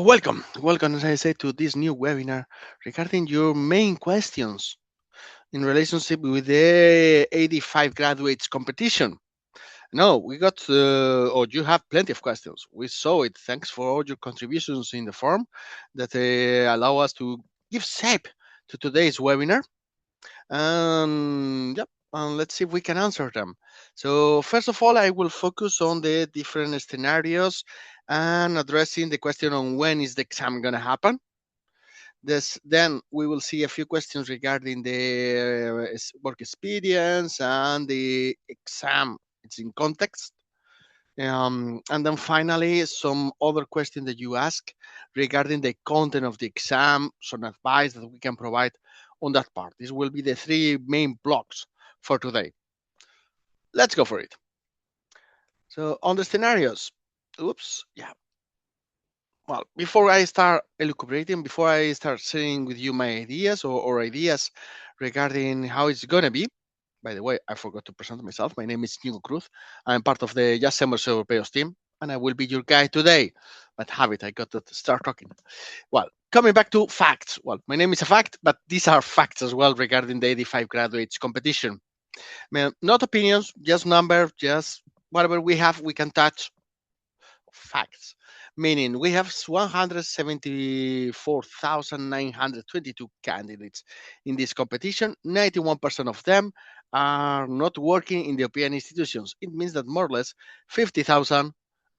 Welcome, as I say, to this new webinar regarding your main questions in relationship with the 85 Graduates Competition. No, we got, or you have plenty of questions. We saw it. Thanks for all your contributions in the forum that allow us to give shape to today's webinar. Yep, and let's see if we can answer them. So first of all, I will focus on the different scenarios and addressing the question on when is the exam going to happen. Then we will see a few questions regarding the work experience and the exam. It's in context. And then finally, some other question that you ask regarding the content of the exam, some advice that we can provide on that part. This will be the three main blocks for today. Let's go for it. So on the scenarios, yeah. Well, before I start elucubrating, before I start sharing with you my ideas or ideas regarding how it's going to be, by the way, I forgot to present myself. My name is Nico Cruz. I'm part of the Ya Somos Europeos team, and I will be your guide today. But have it, I got to start talking. Well, coming back to facts. Well, my name is a fact, but these are facts as well regarding the 85 Graduates Competition. I mean, not opinions, just numbers, just whatever we have, we can touch facts. Meaning we have 174,922 candidates in this competition. 91% of them are not working in the European institutions. It means that more or less 50,000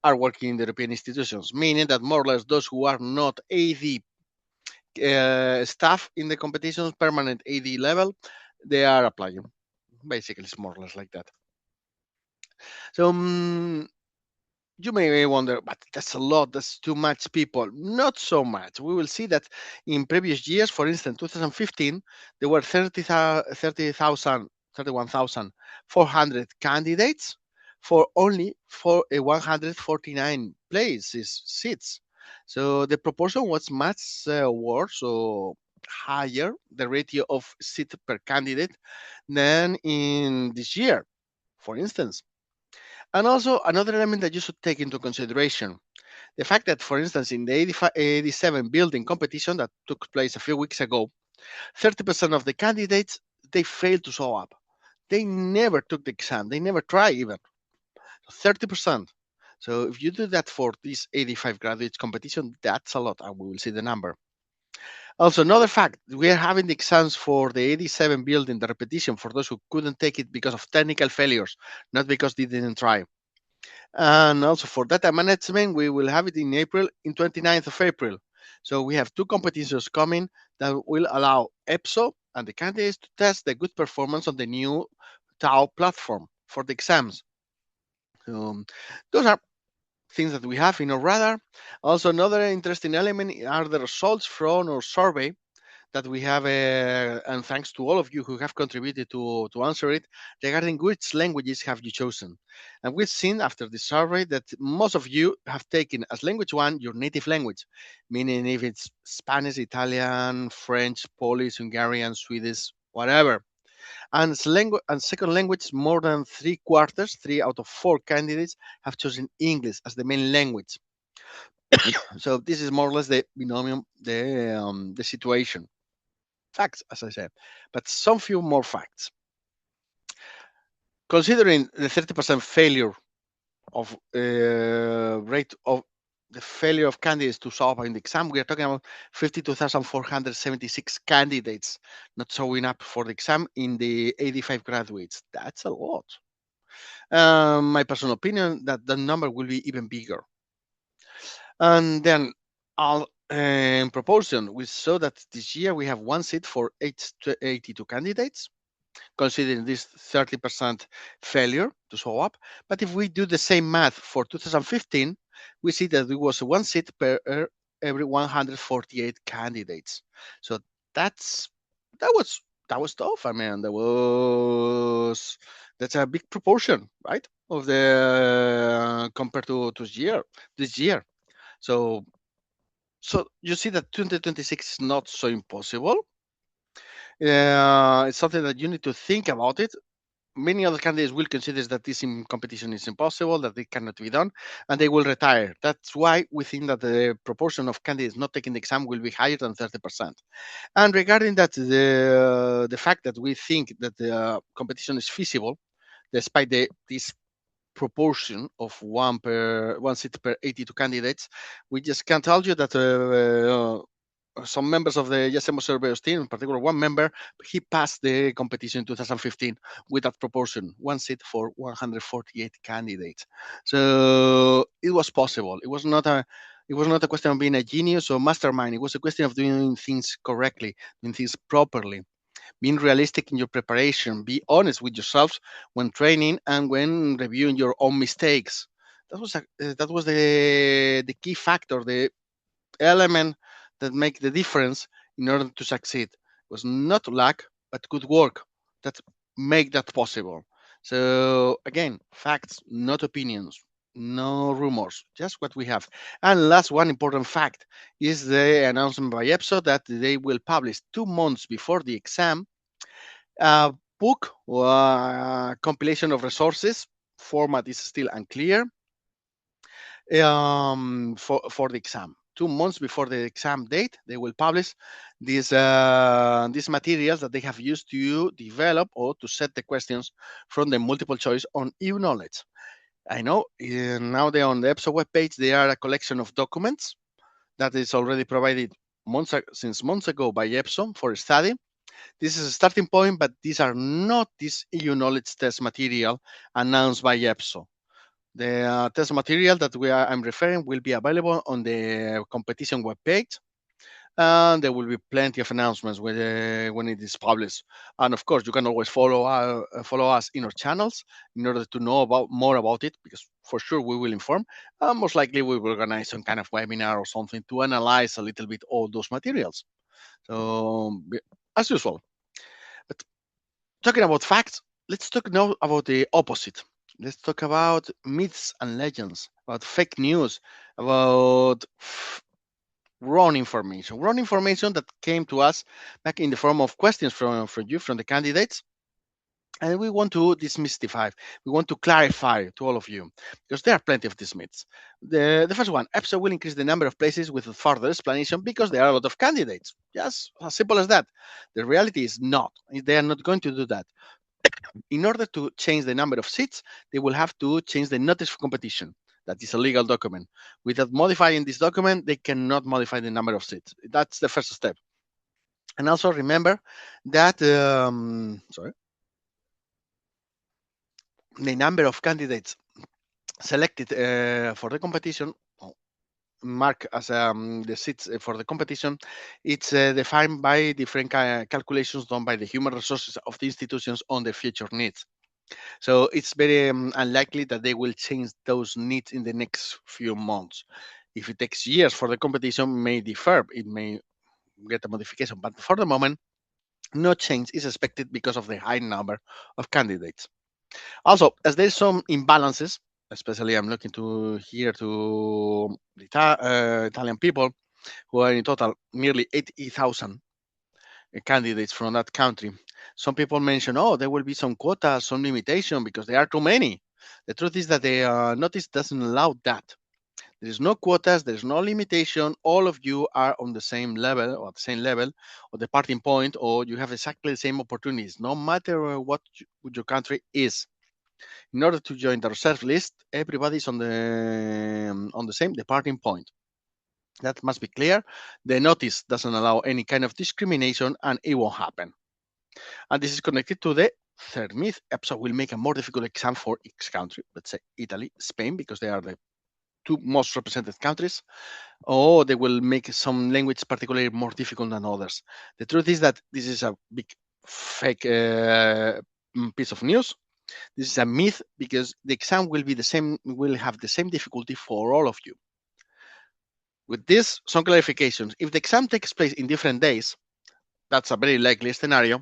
are working in the European institutions, meaning that more or less those who are not AD staff in the competitions, permanent AD level, they are applying. Basically, it's more or less like that. So you may wonder, but that's a lot, that's too much people. Not so much. We will see that in previous years, for instance, 2015, there were 31,400 candidates for only 149 places, seats. So the proportion was much worse or higher, the ratio of seat per candidate, than in this year, for instance. And also another element that you should take into consideration, the fact that, for instance, in the 87 building competition that took place a few weeks ago, 30% of the candidates, they failed to show up. They never took the exam. They never tried even. 30%. So if you do that for this 85 graduates competition, that's a lot, and we will see the number. Also, another fact, we are having the exams for the 87 building, the repetition, for those who couldn't take it because of technical failures, not because they didn't try. And also for data management, we will have it in April, in 29th of April. So we have two competitions coming that will allow EPSO and the candidates to test the good performance on the new TAO platform for the exams. Those are things that we have in our radar. Also, another interesting element are the results from our survey that we have, and thanks to all of you who have contributed to answer it, regarding which languages have you chosen. And we've seen after the survey that most of you have taken as language one your native language, meaning if it's Spanish, Italian, French, Polish, Hungarian, Swedish, whatever. And second language, more than 3/4, 3 out of 4 candidates have chosen English as the main language. So this is more or less the binomium, the situation. Facts, as I said, but some few more facts. Considering the 30% failure of rate of the failure of candidates to show up in the exam, we are talking about 52,476 candidates not showing up for the exam in the 85 graduates. That's a lot. My personal opinion that the number will be even bigger. And then in proportion, we saw that this year we have one seat for 82 candidates, considering this 30% failure to show up. But if we do the same math for 2015, we see that there was one seat per every 148 candidates. So that was tough. I mean, that's a big proportion, right, of the compared to this year. So you see that 2026 is not so impossible. It's something that you need to think about it. many other candidates will consider that this competition is impossible, that it cannot be done, and they will retire. That's why we think that the proportion of candidates not taking the exam will be higher than 30%. And regarding that, the fact that we think that the competition is feasible, despite this proportion of one seat per 82 candidates, we just can tell you that some members of the YSE surveyors team, in particular one member, he passed the competition in 2015 with that proportion, one seat for 148 candidates. So it was possible. It was not a question of being a genius or mastermind. It was a question of doing things correctly, doing things properly, being realistic in your preparation, be honest with yourselves when training and when reviewing your own mistakes. That was the key factor, the element that make the difference in order to succeed. It was not luck, but good work that make that possible. So again, facts, not opinions, no rumors, just what we have. And last one important fact is the announcement by EPSO that they will publish 2 months before the exam a book or a compilation of resources. Format is still unclear for the exam. 2 months before the exam date, they will publish these materials that they have used to develop or to set the questions from the multiple choice on EU knowledge. I know now they're on the EPSO webpage. They are a collection of documents that is already provided since months ago by EPSO for study. This is a starting point, but these are not this EU knowledge test material announced by EPSO. The test material that I'm referring will be available on the competition webpage, and there will be plenty of announcements when it is published. And of course, you can always follow us in our channels in order to know more about it, because for sure we will inform. Most likely, we will organize some kind of webinar or something to analyze a little bit all those materials. So, as usual. But talking about facts, let's talk now about the opposite. Let's talk about myths and legends, about fake news, about wrong information that came to us back in the form of questions from you, from the candidates. And we want to demystify, we want to clarify to all of you, because there are plenty of these myths. The first one, EPSO will increase the number of places with further explanation because there are a lot of candidates. Just as simple as that. The reality is not. They are not going to do that. In order to change the number of seats, they will have to change the notice of competition. That is a legal document. Without modifying this document, they cannot modify the number of seats. That's the first step. And also remember that, the number of candidates selected for the competition, marked as the seats for the competition, it's defined by different calculations done by the human resources of the institutions on their future needs. So it's very unlikely that they will change those needs in the next few months. If it takes years for the competition, may differ. It may get a modification, but for the moment, no change is expected because of the high number of candidates. Also, as there's some imbalances, especially I'm looking to here to the Italian people, who are in total nearly 80,000 candidates from that country. Some people mention, oh, there will be some quotas, some limitation because there are too many. The truth is that the notice doesn't allow that. There is no quotas, there's no limitation. All of you are on the same level or the same level or the parting point, or you have exactly the same opportunities, no matter what your country is. In order to join the reserve list, everybody's on the same departing point. That must be clear. The notice doesn't allow any kind of discrimination, and it won't happen. And this is connected to the third myth. EPSO will make a more difficult exam for each country, let's say Italy, Spain, because they are the two most represented countries, or they will make some language particularly more difficult than others. The truth is that this is a big fake piece of news. This is a myth because the exam will be the same, will have the same difficulty for all of you. With this, some clarifications. If the exam takes place in different days, that's a very likely scenario.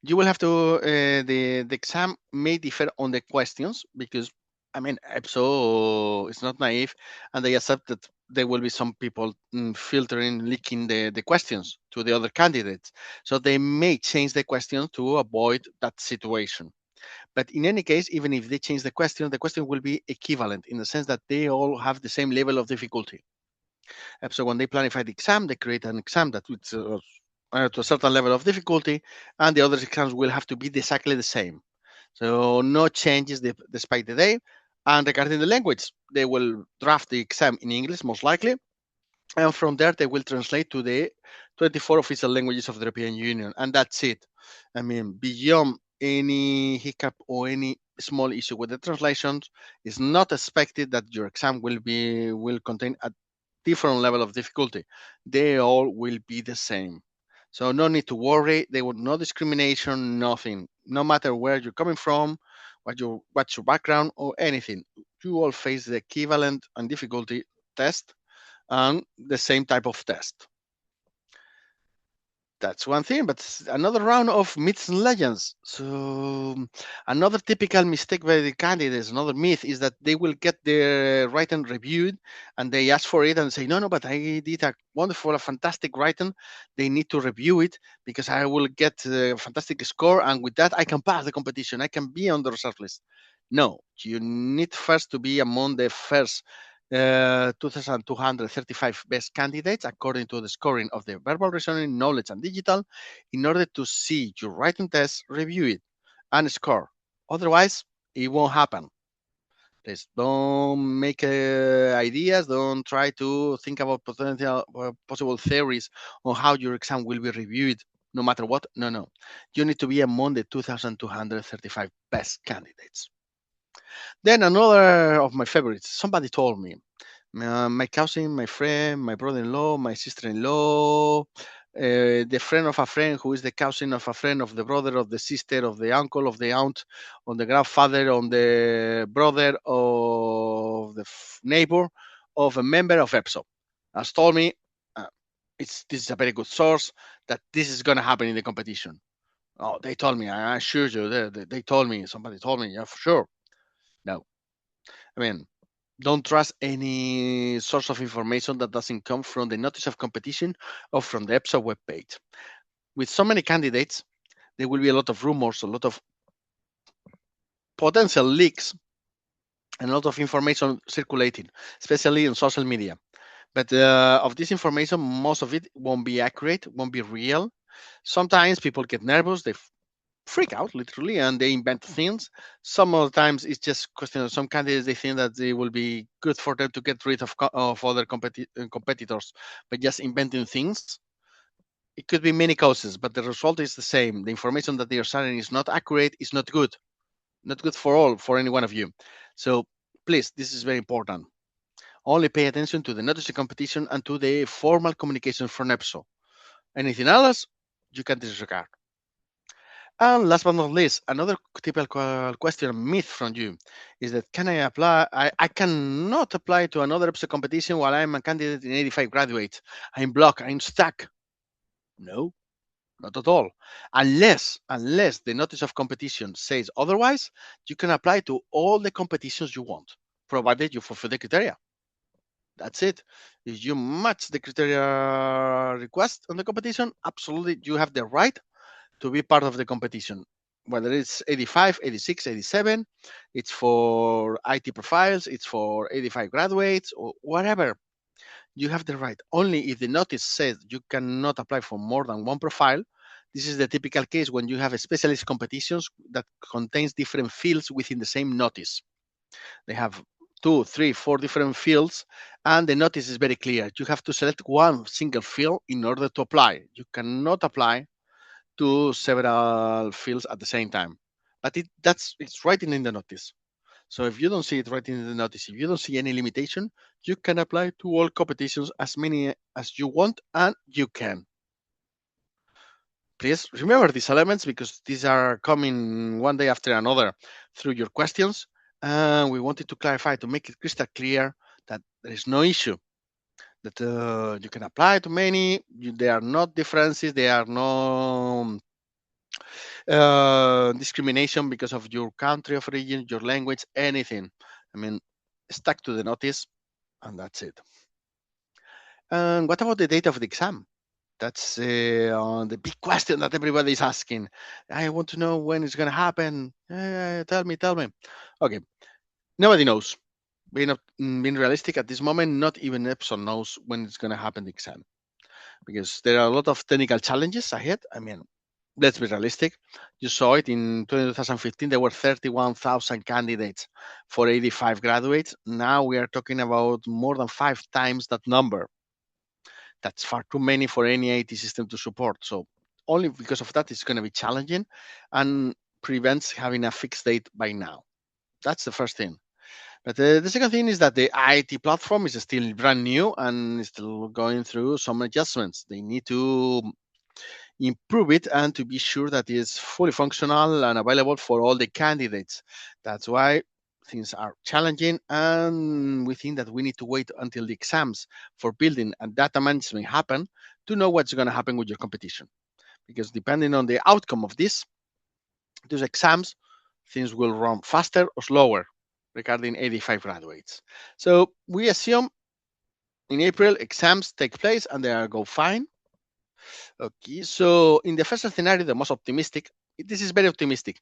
You will have to, the exam may differ on the questions because, I mean, EPSO is not naive and they accept that there will be some people filtering, leaking the questions to the other candidates. So they may change the questions to avoid that situation. But in any case, even if they change the question will be equivalent in the sense that they all have the same level of difficulty. So when they planify the exam, they create an exam that is to a certain level of difficulty, and the other exams will have to be exactly the same. So no changes despite the day. And regarding the language, they will draft the exam in English most likely, and from there they will translate to the 24 official languages of the European Union, and that's it. I mean, beyond any hiccup or any small issue with the translations, it's not expected that your exam will contain a different level of difficulty. They all will be the same. So no need to worry. There will no discrimination, nothing. No matter where you're coming from, what's your background or anything. You all face the equivalent and difficulty test and the same type of test. That's one thing, but another round of myths and legends. So another typical mistake by the candidates, another myth is that they will get their writing reviewed and they ask for it and say, no, but I did a wonderful, a fantastic writing. They need to review it because I will get a fantastic score, and with that I can pass the competition. I can be on the reserve list. No, you need first to be among the first 2,235 best candidates according to the scoring of the verbal reasoning, knowledge, and digital in order to see your writing test, review it, and score. Otherwise, it won't happen. Please don't make ideas. Don't try to think about potential possible theories on how your exam will be reviewed. No matter what, no. You need to be among the 2,235 best candidates. Then another of my favorites. Somebody told me, my cousin, my friend, my brother-in-law, my sister-in-law, the friend of a friend who is the cousin of a friend of the brother of the sister of the uncle of the aunt, on the grandfather, on the brother of the neighbor of a member of EPSO has told me uh, this is a very good source that this is going to happen in the competition. Oh, they told me. I assure you, they told me. Somebody told me. Yeah, for sure. No, I mean, don't trust any source of information that doesn't come from the notice of competition or from the EPSO webpage. With so many candidates, there will be a lot of rumors, a lot of potential leaks, and a lot of information circulating, especially on social media. But of this information, most of it won't be accurate, won't be real. Sometimes people get nervous, they freak out literally, and they invent things. Some of the times it's just question of some candidates, they think that they will be good for them to get rid of other competitors by just inventing things. It could be many causes, but the result is the same. The information that they are sharing is not accurate, is not good for any one of you. So please, this is very important. Only pay attention to the notice of competition and to the formal communication from EPSO. Anything else, you can disregard. And last but not least, another typical question myth from you is that can I apply? I cannot apply to another EPSO competition while I'm a candidate in 85 graduates. I'm blocked. I'm stuck. No, not at all. Unless the notice of competition says otherwise, you can apply to all the competitions you want, provided you fulfill the criteria. That's it. If you match the criteria request on the competition, absolutely you have the right to be part of the competition. Whether it's 85, 86, 87, it's for IT profiles, it's for 85 graduates, or whatever. You have the right. Only if the notice says you cannot apply for more than one profile, this is the typical case when you have a specialist competitions that contains different fields within the same notice. They have two, three, four different fields, and the notice is very clear. You have to select one single field in order to apply. You cannot apply to several fields at the same time. But it's writing in the notice. So if you don't see it writing in the notice, if you don't see any limitation, you can apply to all competitions as many as you want, and you can. Please remember these elements because these are coming one day after another through your questions. And we wanted to clarify to make it crystal clear that there is no issue, that you can apply to many. There are not differences. There are no discrimination because of your country of origin, your language, anything. I mean, stuck to the notice, and that's it. And what about the date of the exam? That's the big question that everybody is asking. I want to know when it's going to happen. Tell me, tell me. Okay, nobody knows. Being realistic at this moment, not even Epson knows when it's going to happen the exam because there are a lot of technical challenges ahead. I mean, let's be realistic. You saw it in 2015, there were 31,000 candidates for 85 graduates. Now we are talking about more than 5 times that number. That's far too many for any IT system to support. So only because of that, it's going to be challenging and prevents having a fixed date by now. That's the first thing. But the second thing is that the IT platform is still brand new and is still going through some adjustments. They need to improve it and to be sure that it's fully functional and available for all the candidates. That's why things are challenging, and we think that we need to wait until the exams for building and data management happen to know what's going to happen with your competition. Because depending on the outcome of these exams, things will run faster or slower regarding 85 graduates. So we assume in April exams take place and they are go fine. Okay, so in the first scenario, the most optimistic, this is very optimistic.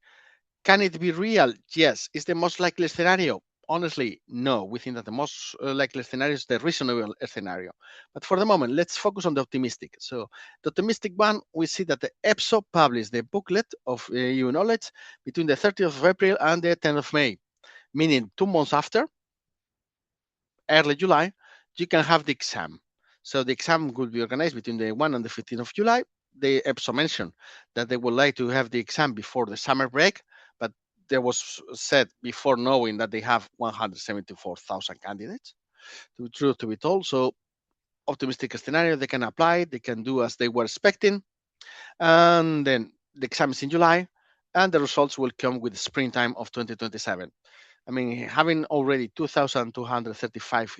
Can it be real? Yes. Is the most likely scenario? Honestly, no. We think that the most likely scenario is the reasonable scenario. But for the moment, let's focus on the optimistic. So, the optimistic one, we see that the EPSO published the booklet of EU knowledge between the 30th of April and the 10th of May, meaning 2 months after, early July, you can have the exam. So the exam will be organized between the 1 and the 15th of July. The EPSO mentioned that they would like to have the exam before the summer break, but there was said before knowing that they have 174,000 candidates. To be true, to be told. So optimistic scenario, they can apply, they can do as they were expecting, and then the exam is in July, and the results will come with the springtime of 2027. I mean, having already 2,235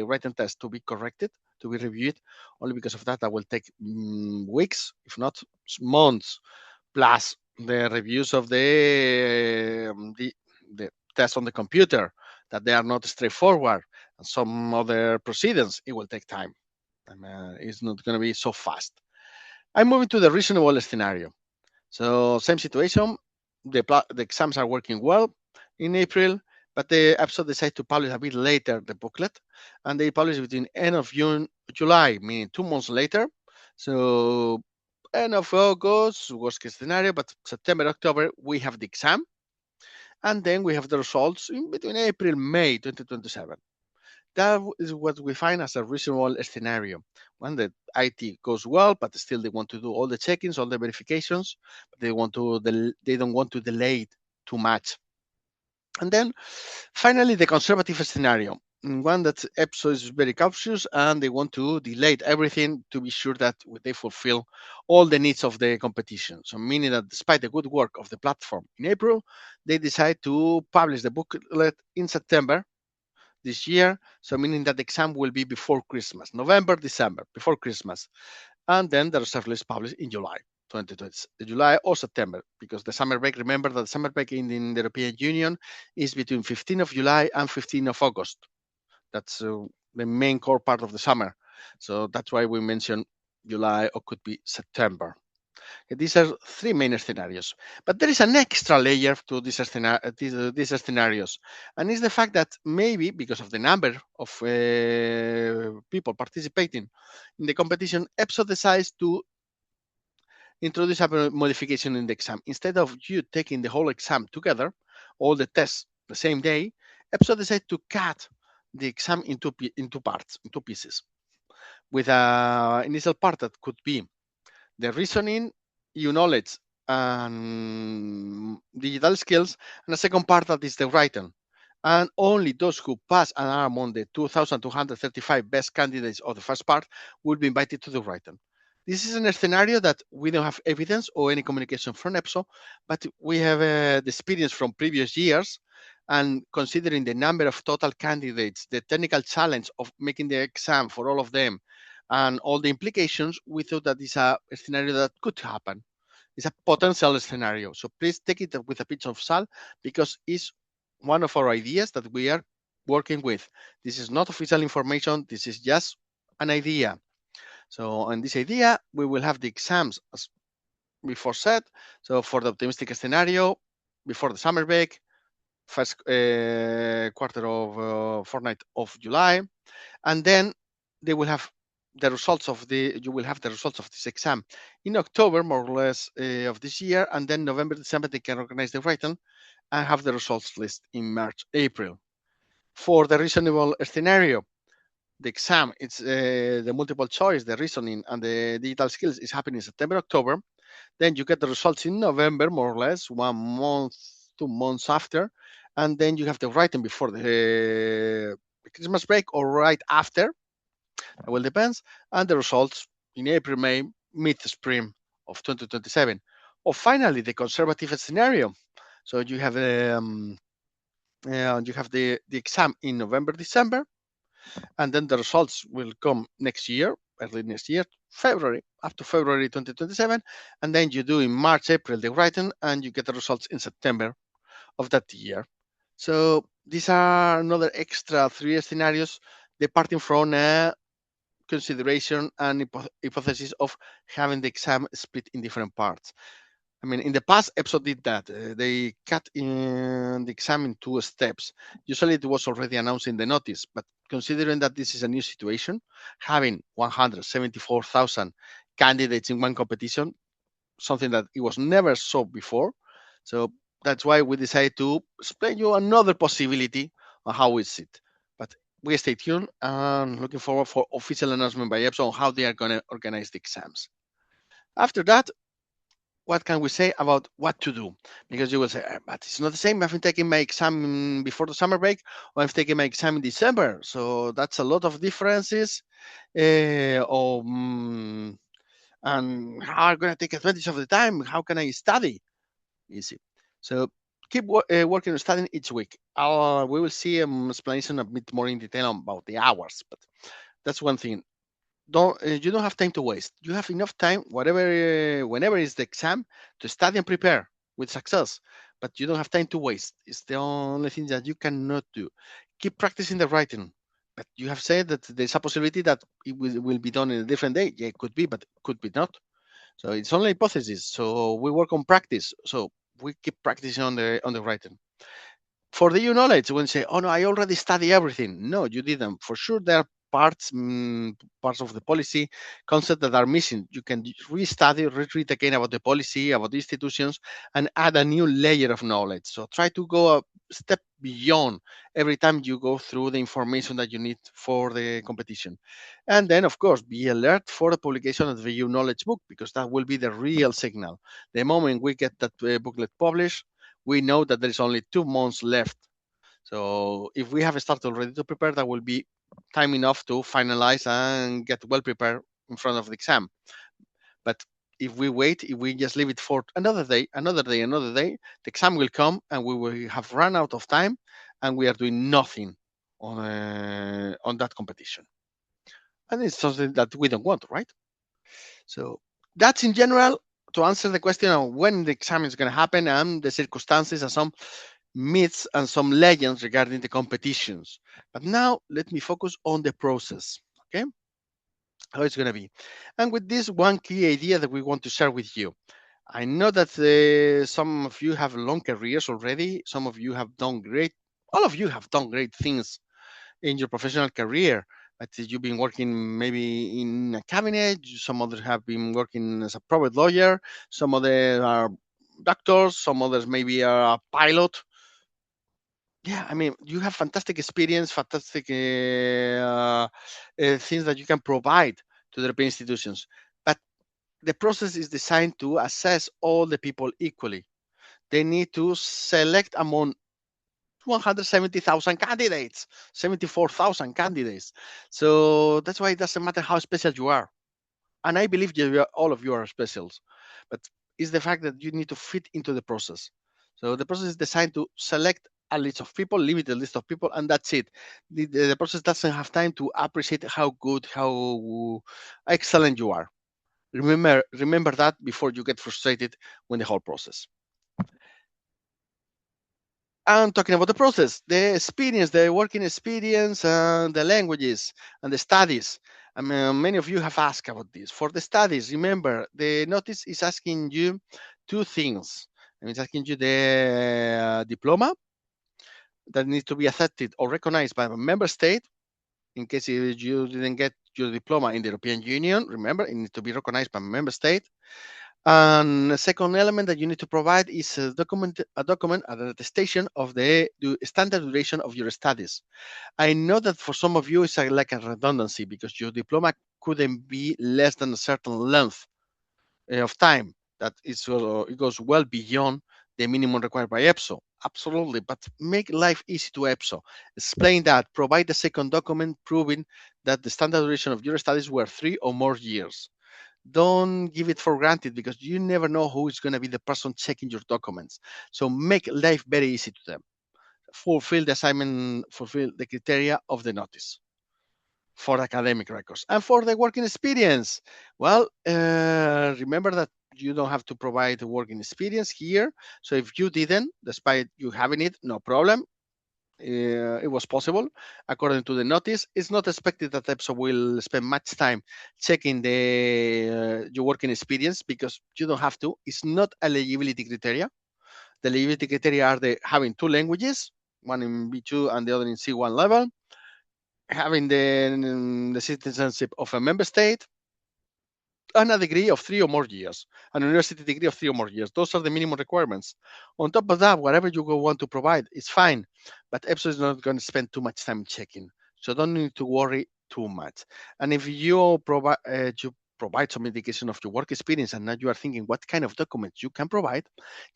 written tests to be corrected, to be reviewed, only because of that, that will take weeks, if not months, plus the reviews of the tests on the computer, that they are not straightforward, and some other proceedings, it will take time. I mean, it's not going to be so fast. I'm moving to the reasonable scenario. So same situation, the exams are working well in April, but the EPSO decided to publish a bit later the booklet, and they published between end of June, July, meaning 2 months later. So end of August, worst case scenario, but September, October, we have the exam, and then we have the results in between April, May 2027. That is what we find as a reasonable scenario. When the IT goes well, but still they want to do all the check-ins, all the verifications, but they don't want to delay it too much. And then finally, the conservative scenario, one that EPSO is very cautious and they want to delay everything to be sure that they fulfill all the needs of the competition. So meaning that despite the good work of the platform in April, they decide to publish the booklet in September this year. So meaning that the exam will be before Christmas, November, December, before Christmas. And then the result is published in July 2020, July or September, because the summer break, remember that the summer break in the European Union is between 15th of July and 15th of August. That's the main core part of the summer. So that's why we mentioned July or could be September. These are three main scenarios. But there is an extra layer to these scenarios. And it's the fact that maybe because of the number of people participating in the competition, EPSO decides to introduce a modification in the exam. Instead of you taking the whole exam together, all the tests the same day, EPSO decides to cut the exam into parts, into pieces, with an initial part that could be the reasoning, you knowledge, and digital skills, and the second part that is the writing. And only those who pass and are among the 2,235 best candidates of the first part will be invited to the writing. This is a scenario that we don't have evidence or any communication from EPSO, but we have the experience from previous years. And considering the number of total candidates, the technical challenge of making the exam for all of them, and all the implications, we thought that is a scenario that could happen. It's a potential scenario. So please take it with a pinch of salt because it's one of our ideas that we are working with. This is not official information. This is just an idea. So in this idea, we will have the exams as before said. So for the optimistic scenario, before the summer break, first quarter of fortnight of July, and then they will have the results of the you will have the results of this exam in October, more or less, of this year, and then November, December they can organize the written and have the results list in March, April. For the reasonable scenario, the exam, it's the multiple choice, the reasoning, and the digital skills is happening in September, October. Then you get the results in November, more or less, 1 month, 2 months after, and then you have the writing before the Christmas break or right after. It will depends, and the results in April, May, mid spring of 2027. Or finally, the conservative scenario. So you have the exam in November, December, and then the results will come next year, early next year, February, up to February 2027, and then you do in March, April the writing, and you get the results in September of that year. So these are another extra three scenarios departing from a consideration and hypothesis of having the exam split in different parts. I mean, in the past, EPSO did that. They cut in the exam in two steps. Usually, it was already announced in the notice, but considering that this is a new situation, having 174,000 candidates in one competition, something that it was never saw before. So that's why we decided to explain you another possibility on how it's it. But we stay tuned and looking forward for official announcement by EPSO on how they are going to organize the exams. After that, what can we say about what to do? Because you will say, but it's not the same. I've been taking my exam before the summer break, or I've taken my exam in December. So that's a lot of differences. And how am I going to take advantage of the time? How can I study? Easy. So keep working and studying each week. We will see explanation a bit more in detail about the hours, but that's one thing. You don't have time to waste. You have enough time, whenever is the exam, to study and prepare with success. But you don't have time to waste. It's the only thing that you cannot do. Keep practicing the writing. But you have said that there's a possibility that it will be done in a different day. Yeah, it could be, but it could be not. So it's only hypothesis. So we work on practice. So we keep practicing on the writing. For the EU knowledge, when you say, "Oh no, I already study everything," no, you didn't. For sure, there are parts of the policy concepts that are missing. You can restudy, reread again about the policy, about the institutions, and add a new layer of knowledge. So try to go a step beyond every time you go through the information that you need for the competition. And then, of course, be alert for the publication of the EU knowledge book, because that will be the real signal. The moment we get that booklet published, we know that there is only 2 months left. So if we have started already to prepare, that will be time enough to finalize and get well prepared in front of the exam. But if we wait, if we just leave it for another day, another day, another day, the exam will come and we will have run out of time, and we are doing nothing on that competition. And it's something that we don't want, right? So that's in general to answer the question of when the exam is going to happen and the circumstances and some myths and some legends regarding the competitions. But now let me focus on the process, okay? How it's going to be. And with this one key idea that we want to share with you. I know that some of you have long careers already. Some of you have done great. All of you have done great things in your professional career. But you've been working maybe in a cabinet. Some others have been working as a private lawyer. Some others are doctors. Some others maybe are a pilot. Yeah, I mean, you have fantastic experience, fantastic things that you can provide to the European institutions. But the process is designed to assess all the people equally. They need to select among 170,000 candidates, 74,000 candidates. So that's why it doesn't matter how special you are. And I believe all of you are specials. But it's the fact that you need to fit into the process. So the process is designed to select a list of people, limited list of people, and that's it. The process doesn't have time to appreciate how good, how excellent you are. Remember that before you get frustrated with the whole process. I'm talking about the process, the experience, the working experience, and the languages and the studies. I mean, many of you have asked about this. For the studies, remember, the notice is asking you two things. And it's asking you the diploma that needs to be accepted or recognized by a member state. In case you didn't get your diploma in the European Union, remember, it needs to be recognized by a member state. And the second element that you need to provide is an attestation of the standard duration of your studies. I know that for some of you it's like a redundancy because your diploma couldn't be less than a certain length of time. That is, it goes well beyond the minimum required by EPSO. Absolutely, but make life easy to EPSO. Explain that. Provide the second document proving that the standard duration of your studies were 3 or more years. Don't give it for granted because you never know who is going to be the person checking your documents. So make life very easy to them. Fulfill the assignment, fulfill the criteria of the notice for academic records. And for the working experience, well, remember that you don't have to provide working experience here. So if you didn't, despite you having it, no problem. It was possible according to the notice. It's not expected that EPSO will spend much time checking the your working experience because you don't have to. It's not eligibility criteria. The eligibility criteria are the having two languages, one in B2 and the other in C1 level, having the citizenship of a member state, and a degree of 3 or more years, an university degree of 3 or more years. Those are the minimum requirements. On top of that, whatever you want to provide is fine, but EPSO is not going to spend too much time checking. So don't need to worry too much. And if you provide some indication of your work experience and now you are thinking what kind of documents you can provide,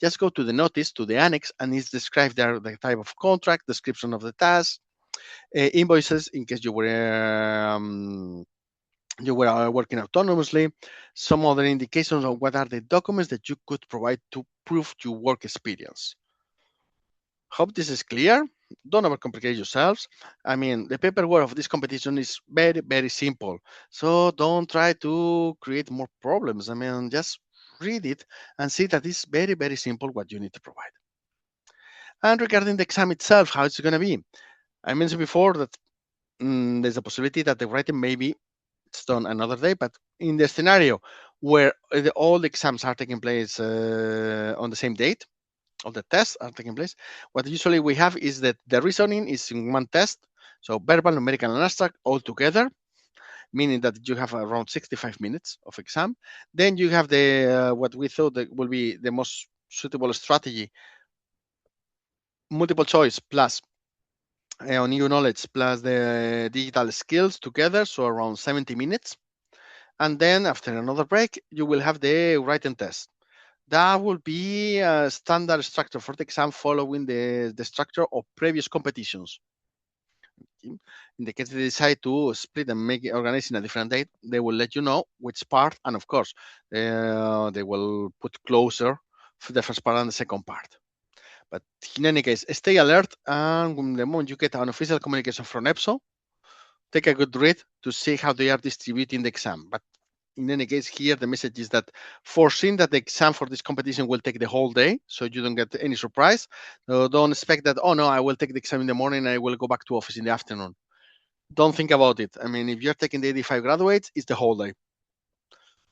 just go to the notice, to the annex, and it's described there the type of contract, description of the task, invoices in case you were working autonomously, some other indications of what are the documents that you could provide to prove your work experience. Hope this is clear. Don't overcomplicate yourselves. I mean, the paperwork of this competition is very, very simple. So don't try to create more problems. I mean, just read it and see that it's very, very simple what you need to provide. And regarding the exam itself, how it's going to be? I mentioned before that there's a possibility that the writing maybe it's done another day, but in the scenario where all the exams are taking place on the same date, all the tests are taking place, what usually we have is that the reasoning is in one test, so verbal, numerical, and abstract all together, meaning that you have around 65 minutes of exam. Then you have the what we thought that will be the most suitable strategy, multiple choice plus on new knowledge plus the digital skills together, so around 70 minutes. And then after another break, you will have the written test. That will be a standard structure for the exam following the structure of previous competitions. In the case they decide to split and make it organize in a different date, they will let you know which part, and of course, they will put closer for the first part and the second part. But in any case, stay alert, and the moment you get an official communication from EPSO, take a good read to see how they are distributing the exam. But in any case, here the message is that foreseeing that the exam for this competition will take the whole day, so you don't get any surprise. Don't expect that, oh no, I will take the exam in the morning and I will go back to office in the afternoon. Don't think about it. I mean, if you're taking the 85 graduates, it's the whole day.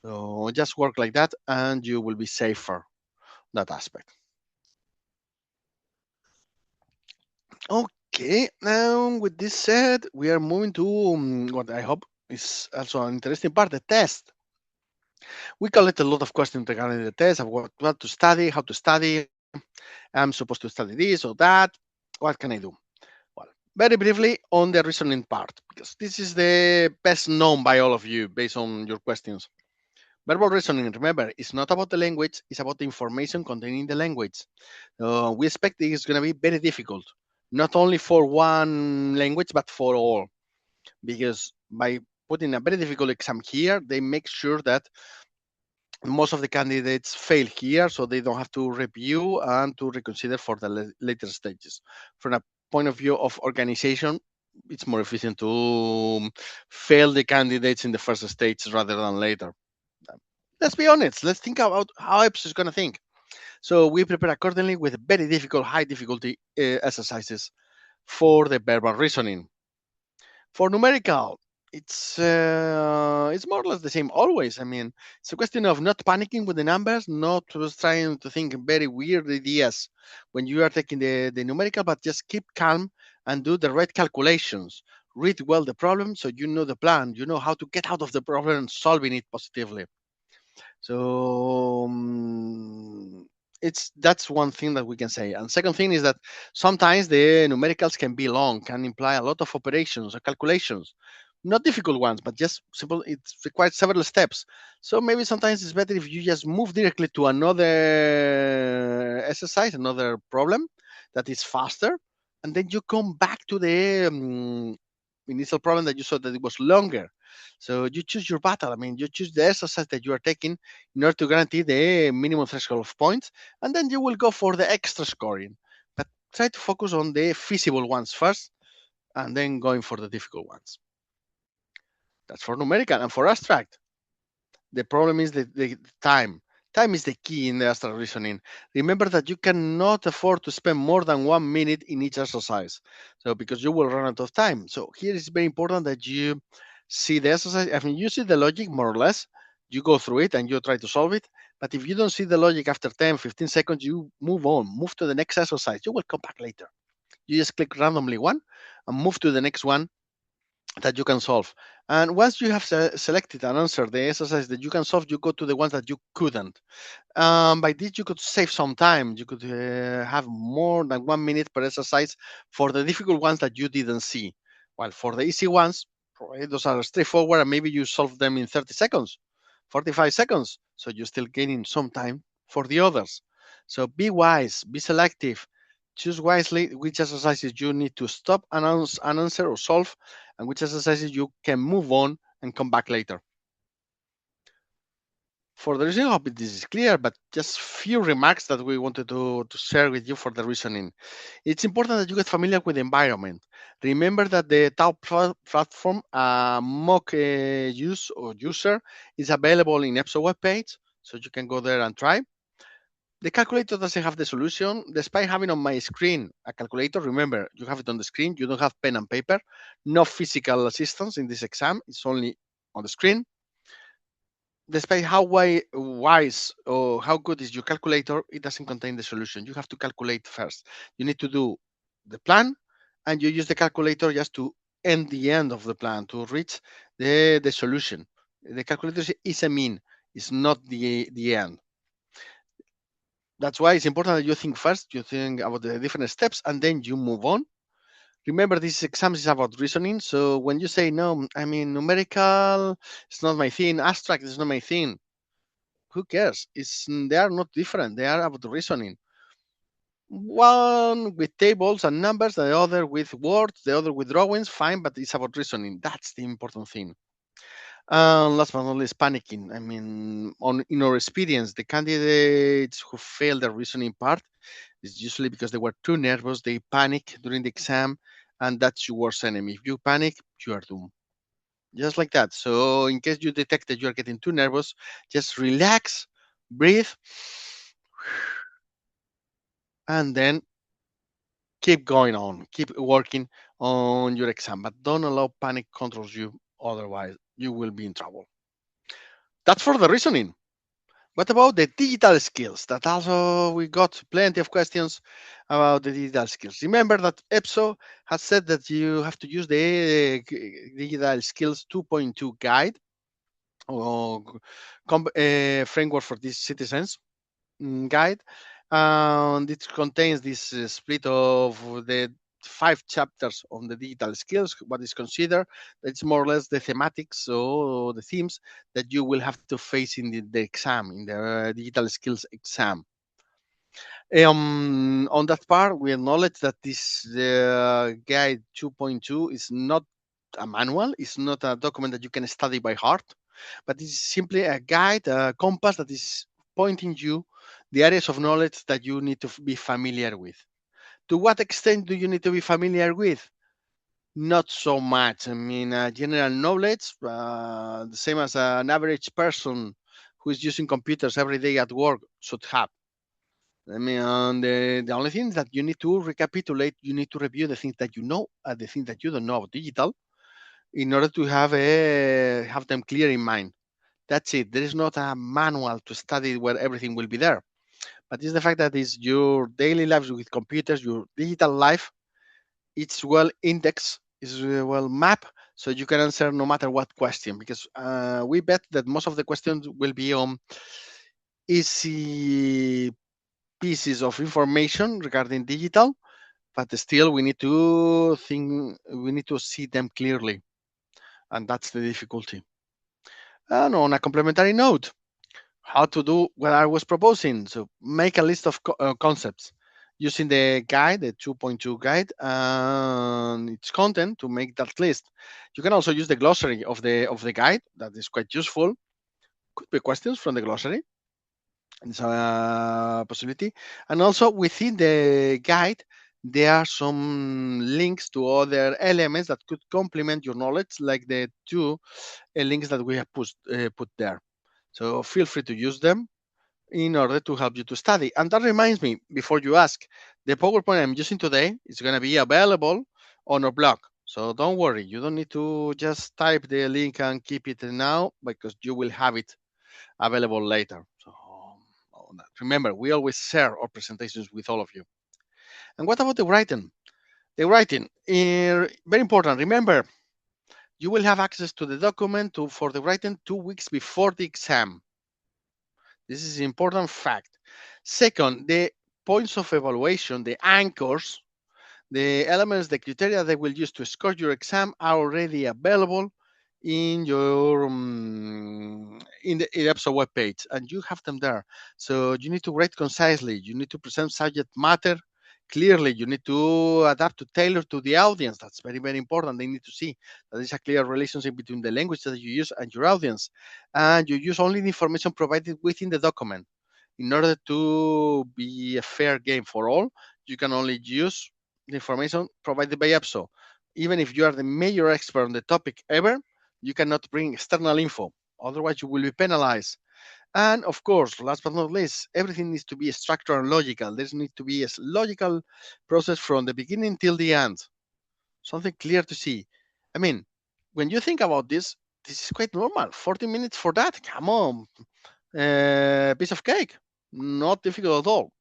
So just work like that and you will be safer that aspect. Okay, now with this said, we are moving to what I hope is also an interesting part, the test. We collect a lot of questions regarding the test of what to study, how to study. I'm supposed to study this or that. What can I do? Well, very briefly on the reasoning part, because this is the best known by all of you based on your questions. Verbal reasoning, remember, it's not about the language, it's about the information contained in the language. We expect it's going to be very difficult, not only for one language, but for all. Because by putting a very difficult exam here, they make sure that most of the candidates fail here, so they don't have to review and to reconsider for the later stages. From a point of view of organization, it's more efficient to fail the candidates in the first stage rather than later. Let's be honest. Let's think about how EPSO is going to think. So we prepare accordingly with very difficult, high difficulty exercises for the verbal reasoning. For numerical, It's more or less the same always. I mean, it's a question of not panicking with the numbers, not just trying to think very weird ideas when you are taking the numerical, but just keep calm and do the right calculations. Read well the problem so you know the plan, you know how to get out of the problem and solving it positively. So it's that's one thing that we can say. And second thing is that sometimes the numericals can be long, can imply a lot of operations or calculations, not difficult ones, but just simple. It requires several steps. So maybe sometimes it's better if you just move directly to another exercise, another problem that is faster, and then you come back to the initial problem that you saw that it was longer. So you choose your battle. I mean, you choose the exercise that you are taking in order to guarantee the minimum threshold of points, and then you will go for the extra scoring. But try to focus on the feasible ones first, and then going for the difficult ones. That's for numerical. And for abstract, the problem is the time. Time is the key in the abstract reasoning. Remember that you cannot afford to spend more than 1 minute in each exercise. So because you will run out of time. So here it's very important that you see the exercise. I mean, you see the logic more or less. You go through it and you try to solve it. But if you don't see the logic after 10, 15 seconds, you move on, move to the next exercise. You will come back later. You just click randomly one and move to the next one that you can solve. And once you have selected and answered the exercise that you can solve, you go to the ones that you couldn't. By this, you could save some time. You could have more than 1 minute per exercise for the difficult ones that you didn't see. While for the easy ones, those are straightforward and maybe you solve them in 30 seconds, 45 seconds. So you're still gaining some time for the others. So be wise, be selective, choose wisely which exercises you need to stop and answer or solve, and which exercises you can move on and come back later. For the reasoning, I hope this is clear, but just few remarks that we wanted to share with you for the reasoning. It's important that you get familiar with the environment. Remember that the top platform, mock use or user, is available in EPSO webpage, so you can go there and try. The calculator doesn't have the solution. Despite having on my screen a calculator, remember, you have it on the screen. You don't have pen and paper. No physical assistance in this exam. It's only on the screen. Despite how wise or how good is your calculator, it doesn't contain the solution. You have to calculate first. You need to do the plan, and you use the calculator just to end the end of the plan to reach the solution. The calculator is a mean, it's not the end. That's why it's important that you think first, you think about the different steps, and then you move on. Remember, this exam is about reasoning. So when you say, no, I mean, numerical, it's not my thing, abstract is not my thing, who cares? They are not different. They are about reasoning. One with tables and numbers, the other with words, the other with drawings, fine, but it's about reasoning. That's the important thing. Last but not least, panicking. I mean, in our experience, the candidates who fail the reasoning part is usually because they were too nervous. They panic during the exam, and that's your worst enemy. If you panic, you are doomed. Just like that. So, in case you detect that you are getting too nervous, just relax, breathe, and then keep going on. Keep working on your exam, but don't allow panic controls you. Otherwise, you will be in trouble. That's for the reasoning. What about the digital skills? That also we got plenty of questions about the digital skills. Remember that EPSO has said that you have to use the digital skills 2.2 guide or framework for these citizens guide. And it contains this split of the 5 chapters on the digital skills, what is considered. It's more or less the thematics or the themes that you will have to face in the exam, in the digital skills exam. On that part, we acknowledge that this guide 2.2 is not a manual, it's not a document that you can study by heart, but it's simply a guide, a compass that is pointing you the areas of knowledge that you need to be familiar with. To what extent do you need to be familiar with? Not so much. I mean, general knowledge, the same as an average person who is using computers every day at work should have. I mean, the only thing is that you need to recapitulate, you need to review the things that you know and the things that you don't know about digital. in order to have them clear in mind. That's it. There is not a manual to study where everything will be there, but it's the fact that it's your daily lives with computers, your digital life. It's well indexed, is well mapped, so you can answer no matter what question. Because we bet that most of the questions will be on easy pieces of information regarding digital, but still we need to think, we need to see them clearly, and that's the difficulty. And on a complementary note, how to do what I was proposing. So make a list of concepts using the guide, the 2.2 guide, and its content to make that list. You can also use the glossary of the guide. That is quite useful. Could be questions from the glossary. It's a possibility. And also within the guide, there are some links to other elements that could complement your knowledge, like the two links that we have put there. So feel free to use them in order to help you to study. And that reminds me, before you ask, the PowerPoint I'm using today is going to be available on our blog. So don't worry, you don't need to just type the link and keep it now, because you will have it available later. So remember, we always share our presentations with all of you. And what about the writing? The writing, very important. Remember, you will have access to the document for the writing 2 weeks before the exam. This is an important fact. Second, the points of evaluation, the anchors, the elements, the criteria they will use to score your exam are already available in your in the EPSO webpage, and you have them there. So you need to write concisely. You need to present subject matter clearly. You need to adapt to tailor to the audience. That's very, very important. They need to see that there's a clear relationship between the language that you use and your audience, and you use only the information provided within the document. In order to be a fair game for all, you can only use the information provided by EPSO. Even if you are the major expert on the topic ever, you cannot bring external info. Otherwise, you will be penalized. And of course, last but not least, everything needs to be structured and logical. There needs to be a logical process from the beginning till the end. Something clear to see. I mean, when you think about this is quite normal. 40 minutes for that. Come on. Piece of cake. Not difficult at all.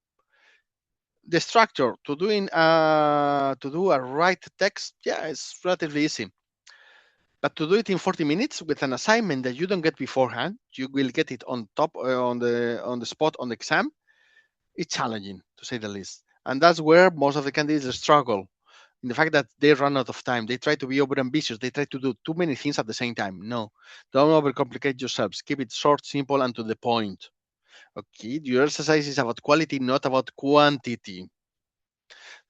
The structure to do a right text, yeah, it's relatively easy. But to do it in 40 minutes with an assignment that you don't get beforehand, you will get it on top on the spot on the exam. It's challenging, to say the least, and that's where most of the candidates struggle. In the fact that they run out of time, they try to be over ambitious, they try to do too many things at the same time. No, don't overcomplicate yourselves. Keep it short, simple, and to the point. Okay, your exercise is about quality, not about quantity.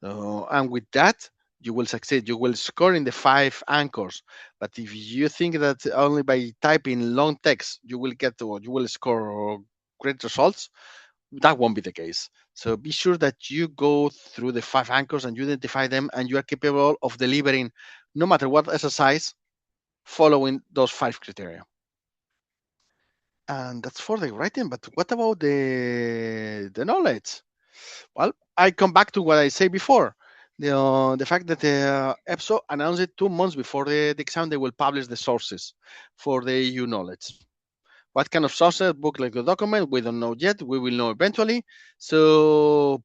And with that, you will succeed. You will score in the 5 anchors. But if you think that only by typing long text you will get or you will score great results, that won't be the case. So be sure that you go through the 5 anchors and you identify them, and you are capable of delivering, no matter what exercise, following those 5 criteria. And that's for the writing. But what about the knowledge? Well, I come back to what I said before. The fact that the EPSO announced it 2 months before the exam, they will publish the sources for the EU knowledge. What kind of sources, book like the document, we don't know yet. We will know eventually. So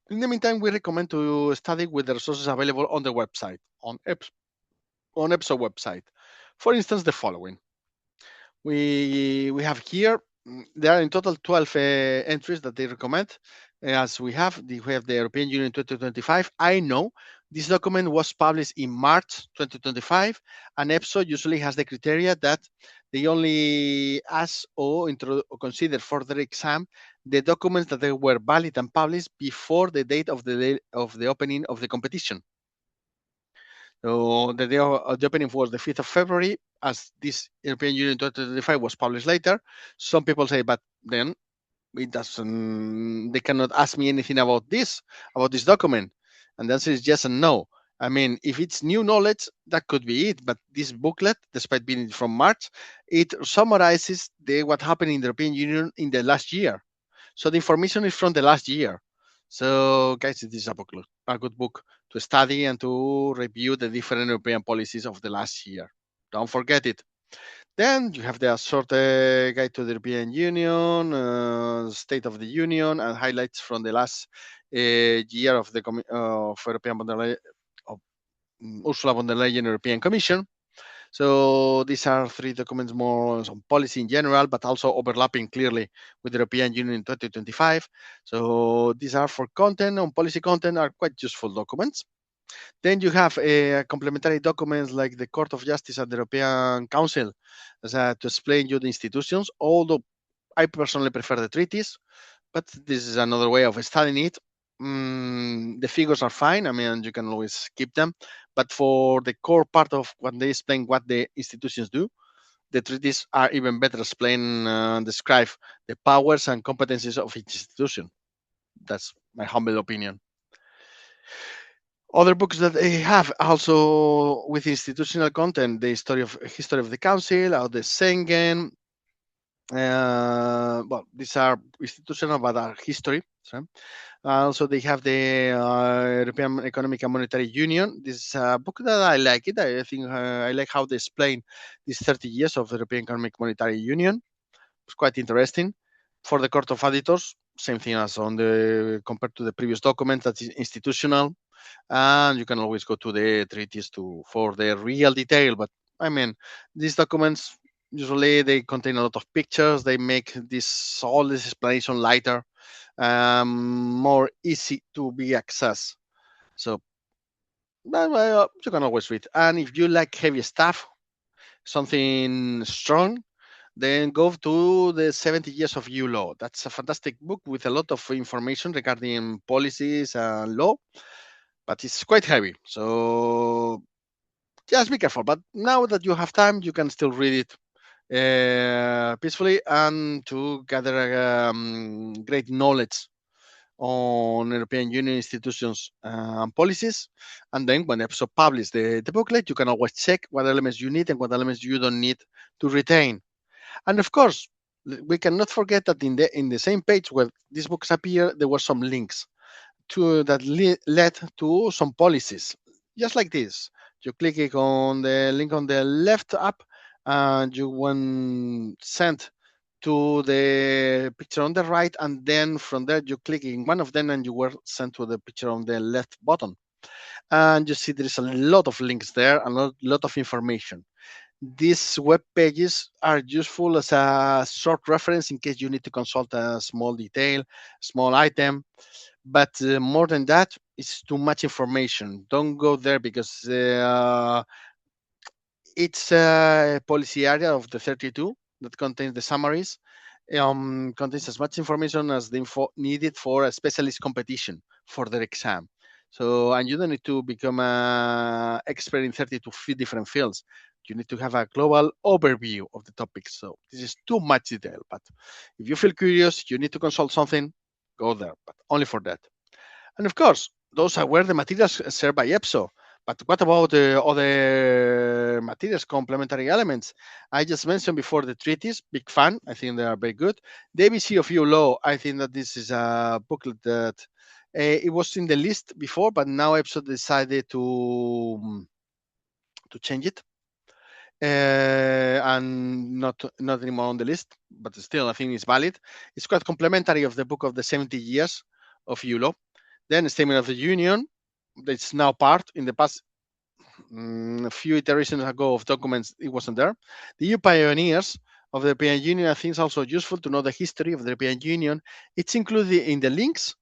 in the meantime, we recommend to study with the resources available on the website, on EPSO website. For instance, the following. We have here, there are in total 12 entries that they recommend. As we have the European Union 2025. I know this document was published in March 2025, and EPSO usually has the criteria that they only ask or consider for their exam the documents that they were valid and published before the date of the opening of the competition. So the day of the opening was the 5th of February, as this European Union 2025 was published later. Some people say, but then it doesn't, they cannot ask me anything about this document. And the answer is yes and no. I mean, if it's new knowledge, that could be it. But this booklet, despite being from March, it summarizes what happened in the European Union in the last year. So the information is from the last year. So guys, it is a good book to study and to review the different European policies of the last year. Don't forget it. Then you have the assorted guide to the European Union, State of the Union, and highlights from the last year of the of European von der Leyen, of Ursula von der Leyen European Commission. So these are three documents more on policy in general, but also overlapping clearly with the European Union in 2025. So these are for content, on policy content are quite useful documents. Then you have complementary documents like the Court of Justice and the European Council to explain you the institutions, although I personally prefer the treaties, but this is another way of studying it. The figures are fine. I mean, you can always keep them. But for the core part of when they explain what the institutions do, the treaties are even better explain and describe the powers and competencies of each institution. That's my humble opinion. Other books that they have also with institutional content, the history of the council, or the Schengen. Well, these are institutional, but are history. So. Also, they have the European Economic and Monetary Union. This is a book that I like it. I think I like how they explain these 30 years of the European Economic Monetary Union. It's quite interesting. For the Court of Auditors, same thing as on the compared to the previous document. That is institutional, and you can always go to the treaties for the real detail. But I mean, these documents usually they contain a lot of pictures. They make all this explanation lighter, more easy to be accessed. So you can always read. And if you like heavy stuff, something strong, then go to the 70 Years of EU Law. That's a fantastic book with a lot of information regarding policies and law, but it's quite heavy. So just be careful. But now that you have time, you can still read it peacefully and to gather great knowledge on European Union institutions and policies. And then when EPSO publish the booklet, you can always check what elements you need and what elements you don't need to retain. And of course, we cannot forget that in the same page where these books appear, there were some links that led to some policies, just like this. You click on the link on the left up, and you went sent to the picture on the right, and then from there you click in one of them and you were sent to the picture on the left bottom. And you see there is a lot of links there, a lot of information. These web pages are useful as a short reference in case you need to consult a small detail, small item. But more than that, it's too much information. Don't go there because it's a policy area of the 32 that contains the summaries, contains as much information as the info needed for a specialist competition for their exam. So, and you don't need to become an expert in 32 different fields. You need to have a global overview of the topic. So this is too much detail. But if you feel curious, you need to consult something, go there, but only for that. And of course, those were the materials shared by EPSO. But what about the other materials, complementary elements? I just mentioned before the treaties, big fan. I think they are very good. The ABC of EU law, I think that this is a booklet that it was in the list before, but now EPSO decided to change it. And not anymore on the list, but still I think it's valid. It's quite complementary of the book of the 70 years of EU law. Then Statement of the Union, that's now part. In the past, a few iterations ago of documents, it wasn't there. The EU Pioneers of the European Union, I think it's also useful to know the history of the European Union. It's included in the links,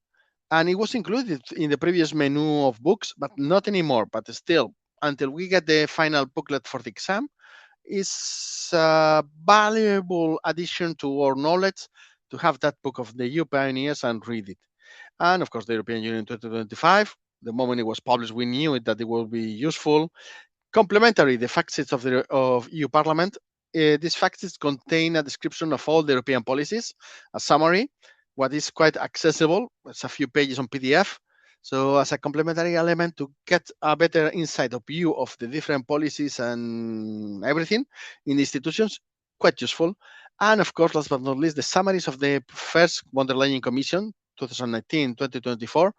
and it was included in the previous menu of books, but not anymore. But still, until we get the final booklet for the exam, it's a valuable addition to our knowledge to have that book of the EU Pioneers and read it. And of course, the European Union 2025, the moment it was published, we knew that it will be useful. Complementary, the fact sheets of EU Parliament. These fact sheets contain a description of all the European policies, a summary, what is quite accessible. It's a few pages on PDF. So as a complementary element to get a better insight of view of the different policies and everything in the institutions, quite useful. And of course, last but not least, the summaries of the first von der Leyen Commission, 2019-2024,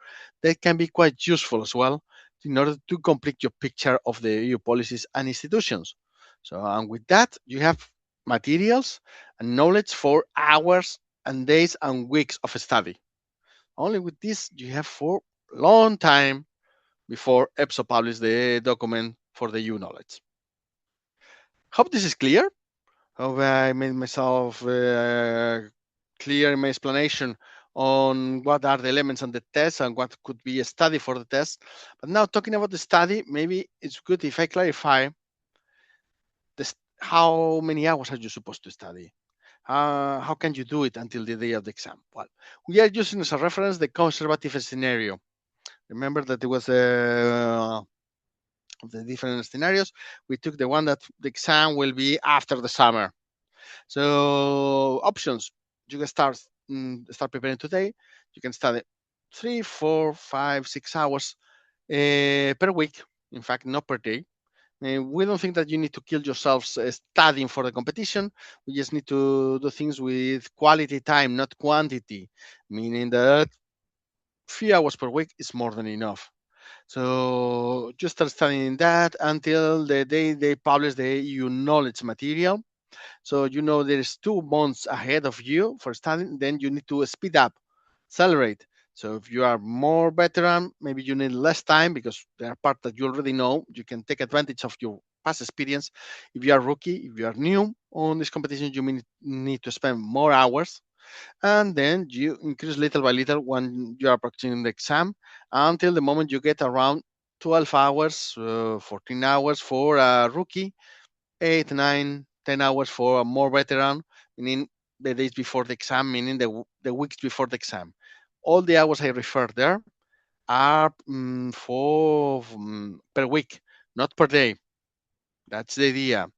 they can be quite useful as well in order to complete your picture of the EU policies and institutions. So, and with that, you have materials and knowledge for hours and days and weeks of study. Only with this, you have for long time before EPSO publish the document for the EU knowledge. Hope this is clear. Hope I made myself clear in my explanation on what are the elements on the test and what could be a study for the test. But now talking about the study, maybe it's good if I clarify this, how many hours are you supposed to study? How can you do it until the day of the exam? Well, we are using as a reference the conservative scenario. Remember that there was of the different scenarios. We took the one that the exam will be after the summer. So options, you can start preparing today. You can study 3, 4, 5, 6 hours per week. In fact, not per day. We don't think that you need to kill yourselves studying for the competition. We just need to do things with quality time, not quantity, meaning that few hours per week is more than enough. So just start studying that until the day they publish the EU knowledge material. So you know there's 2 months ahead of you for studying. Then you need to speed up, accelerate. So if you are more veteran, maybe you need less time because there are parts that you already know. You can take advantage of your past experience. If you are rookie, if you are new on this competition, you may need to spend more hours, and then you increase little by little when you are practicing the exam until the moment you get around 12 hours, 14 hours for a rookie, 8, 9, 10 hours for a more veteran, meaning the days before the exam, meaning the weeks before the exam. All the hours I refer there are for per week, not per day. That's the idea.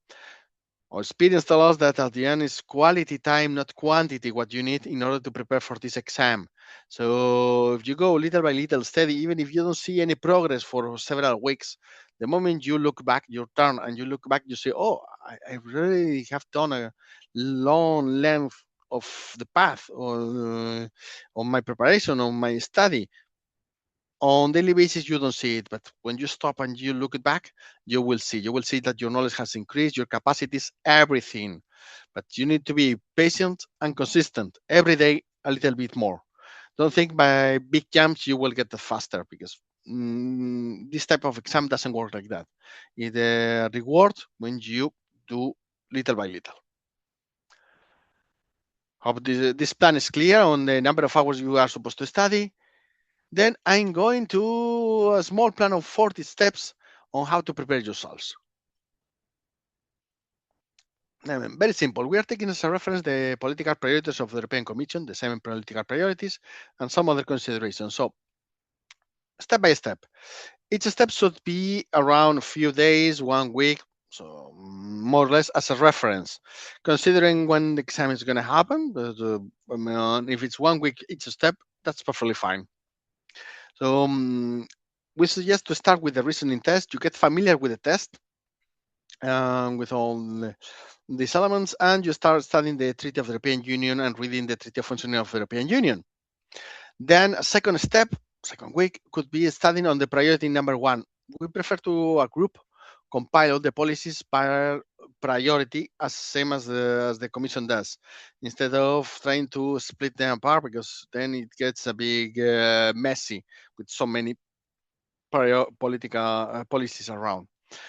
Our experience tells us that at the end is quality time, not quantity, what you need in order to prepare for this exam. So if you go little by little steady, even if you don't see any progress for several weeks, the moment you look back, your turn, and you look back, you say, oh, I really have done a long length of the path on my preparation, on my study. On daily basis you don't see it, but when you stop and you look it back, you will see that your knowledge has increased, your capacities, everything. But you need to be patient and consistent every day, a little bit more. Don't think by big jumps you will get the faster, because this type of exam doesn't work like that. It reward when you do little by little. Hope this plan is clear on the number of hours you are supposed to study. Then I'm going to a small plan of 40 steps on how to prepare yourselves. Very simple. We are taking as a reference the political priorities of the European Commission, the 7 political priorities, and some other considerations. So, step by step. Each step should be around a few days, 1 week, so more or less as a reference. Considering when the exam is going to happen, but, if it's 1 week each step, that's perfectly fine. So we suggest to start with the reasoning test. You get familiar with the test, with all these elements, and you start studying the Treaty of the European Union and reading the Treaty of Functioning of the European Union. Then a second step, second week, could be studying on the priority number 1. We prefer to a group compile all the policies by priority, as same as the Commission does, instead of trying to split them apart, because then it gets a big messy with so many political policies around.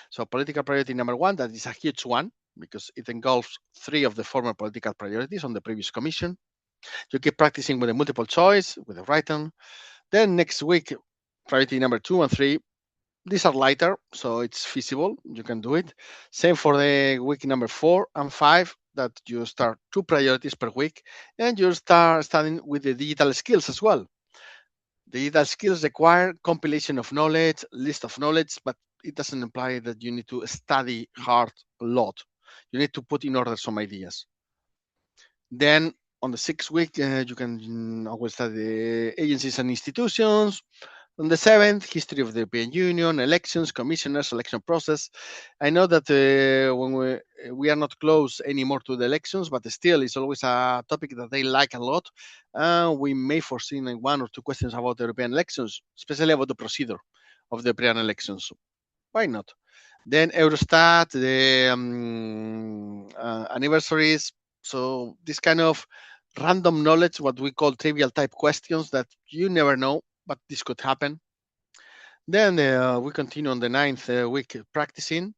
So political priority number 1, that is a huge one because it engulfs 3 of the former political priorities on the previous commission. You keep practicing with the multiple choice, with the written. Then next week, priority number 2 and 3, these are lighter, so it's feasible. You can do it. Same for the week number 4 and 5, that you start 2 priorities per week, and you start studying with the digital skills as well. Digital skills require compilation of knowledge, list of knowledge, but it doesn't imply that you need to study hard a lot. You need to put in order some ideas. Then on the 6th week, you can always study agencies and institutions. On the 7th, history of the European Union, elections, commissioners, election process. I know that when we are not close anymore to the elections, but still it's always a topic that they like a lot. We may foresee 1 or 2 questions about the European elections, especially about the procedure. of the European elections. Why not? Then Eurostat, the anniversaries. So this kind of random knowledge, what we call trivial type questions that you never know, but this could happen. Then we continue on the ninth week practicing.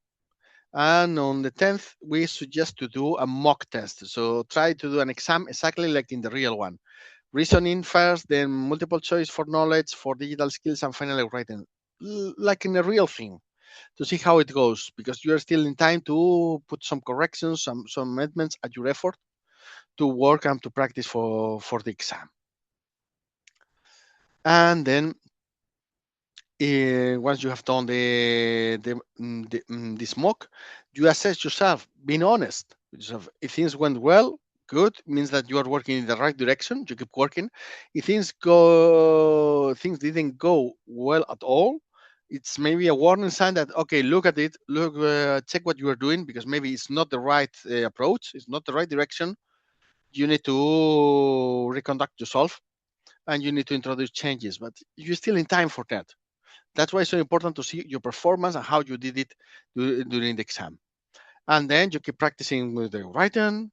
And on the 10th, we suggest to do a mock test. So try to do an exam exactly like in the real one. Reasoning first, then multiple choice for knowledge, for digital skills, and finally writing, like in a real thing, to see how it goes, because you are still in time to put some corrections, some amendments at your effort to work and to practice for the exam. And then once you have done this mock, you assess yourself, being honest with yourself. If things went well, good, means that you are working in the right direction. You keep working. If things didn't go well at all, it's maybe a warning sign that okay, look at it, look, check what you are doing, because maybe it's not the right approach, it's not the right direction. You need to reconduct yourself, and you need to introduce changes. But you're still in time for that. That's why it's so important to see your performance and how you did it during the exam. And then you keep practicing with the writing.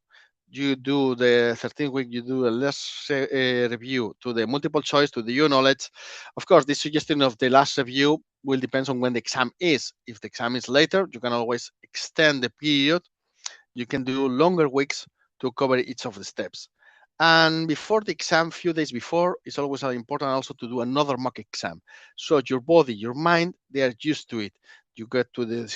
You do the 13th week, you do a last review to the multiple choice, to the your knowledge. Of course, the suggestion of the last review will depend on when the exam is. If the exam is later, you can always extend the period. You can do longer weeks to cover each of the steps. And before the exam, few days before, it's always important also to do another mock exam. So your body, your mind, they are used to it. You get to the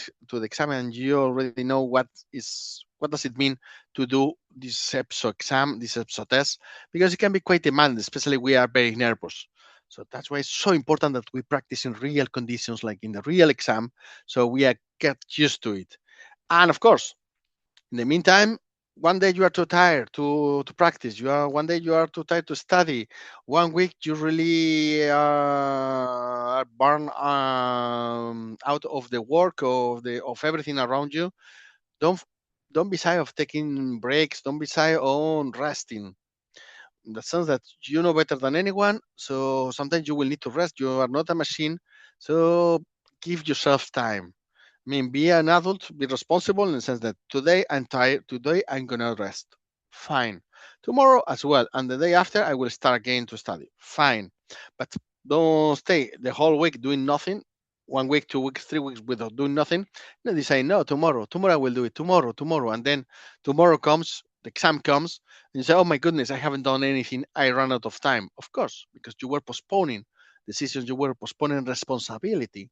exam and you already know what does it mean to do this EPSO exam, this EPSO test, because it can be quite demanding, especially we are very nervous. So that's why it's so important that we practice in real conditions, like in the real exam, so we are get used to it. And of course, in the meantime, one day you are too tired to practice. One day you are too tired to study. One week you really are burned out of the work of everything around you. Don't don't be shy of taking breaks. Don't be shy on resting. In the sense that you know better than anyone. So sometimes you will need to rest. You are not a machine. So give yourself time. I mean, be an adult, be responsible in the sense that today I'm tired, today I'm gonna rest. Fine. Tomorrow as well. And the day after, I will start again to study. Fine. But don't stay the whole week doing nothing. 1 week, 2 weeks, 3 weeks without doing nothing. Then you say, no, tomorrow I will do it. Tomorrow. And then tomorrow comes, the exam comes, and you say, oh my goodness, I haven't done anything. I ran out of time. Of course, because you were postponing decisions, you were postponing responsibility.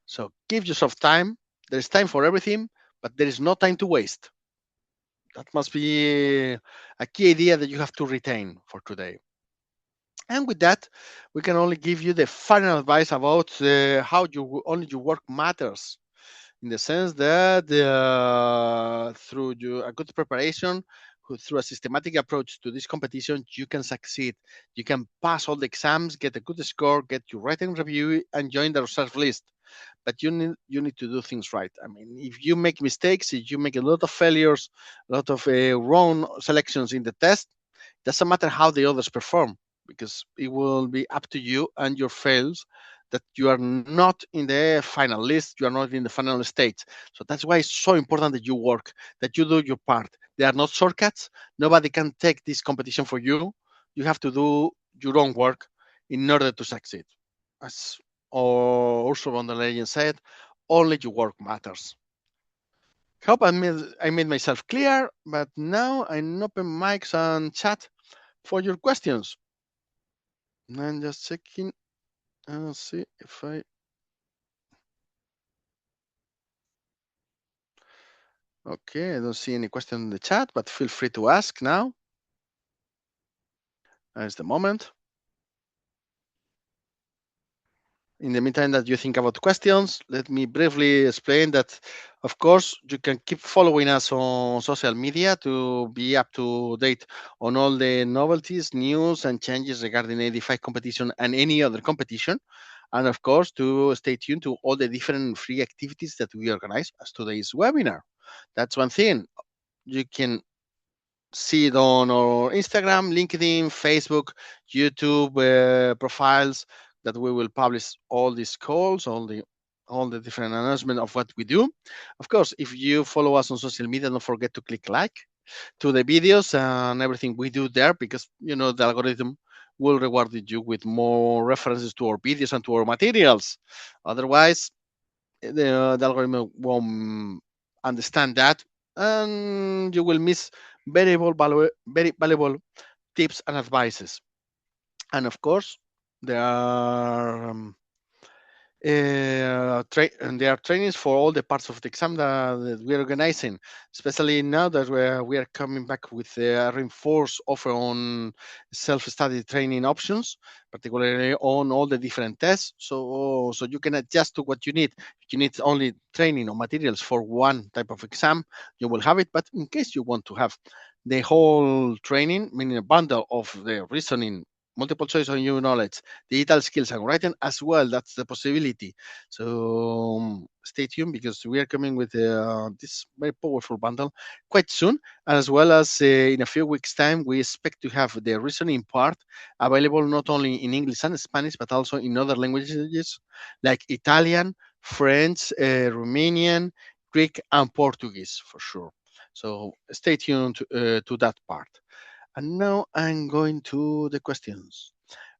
So give yourself time. There is time for everything, but there is no time to waste. That must be a key idea that you have to retain for today. And with that, we can only give you the final advice about how only your work matters, in the sense that through a good preparation, through a systematic approach to this competition, you can succeed. You can pass all the exams, get a good score, get your writing review, and join the reserve list. But you need to do things right. I mean, if you make mistakes, if you make a lot of failures, a lot of wrong selections in the test, doesn't matter how the others perform, because it will be up to you and your fails that you are not in the final list, you are not in the final stage. So that's why it's so important that you work, that you do your part. There are not shortcuts. Nobody can take this competition for you. You have to do your own work in order to succeed. As Ursula von der Leyen said, only your work matters. Hope I made myself clear, but now I'm open mics and chat for your questions. I'm just checking. I'll see if I. Okay, I don't see any question in the chat, but feel free to ask now. Is the moment. In the meantime that you think about questions, let me briefly explain that, of course, you can keep following us on social media to be up to date on all the novelties, news, and changes regarding AD5 competition and any other competition. And of course, to stay tuned to all the different free activities that we organize as today's webinar. That's one thing. You can see it on our Instagram, LinkedIn, Facebook, YouTube profiles. that we will publish all these calls, all the different announcements of what we do. Of course, if you follow us on social media, don't forget to click like to the videos and everything we do there, because the algorithm will reward you with more references to our videos and to our materials. Otherwise, the algorithm won't understand that, and you will miss very valuable tips and advices. And of course, there are and there are trainings for all the parts of the exam that we are organizing, especially now that we are coming back with a reinforced offer on self-study training options, particularly on all the different tests. So you can adjust to what you need. If you need only training or materials for one type of exam, you will have it. But in case you want to have the whole training, meaning a bundle of the reasoning, multiple choice on your knowledge, digital skills, and writing as well, that's the possibility. So stay tuned, because we are coming with this very powerful bundle quite soon, as well as in a few weeks time we expect to have the reasoning part available not only in English and Spanish, but also in other languages like Italian, French, Romanian, Greek, and Portuguese for sure. So stay tuned to that part. And now I'm going to the questions.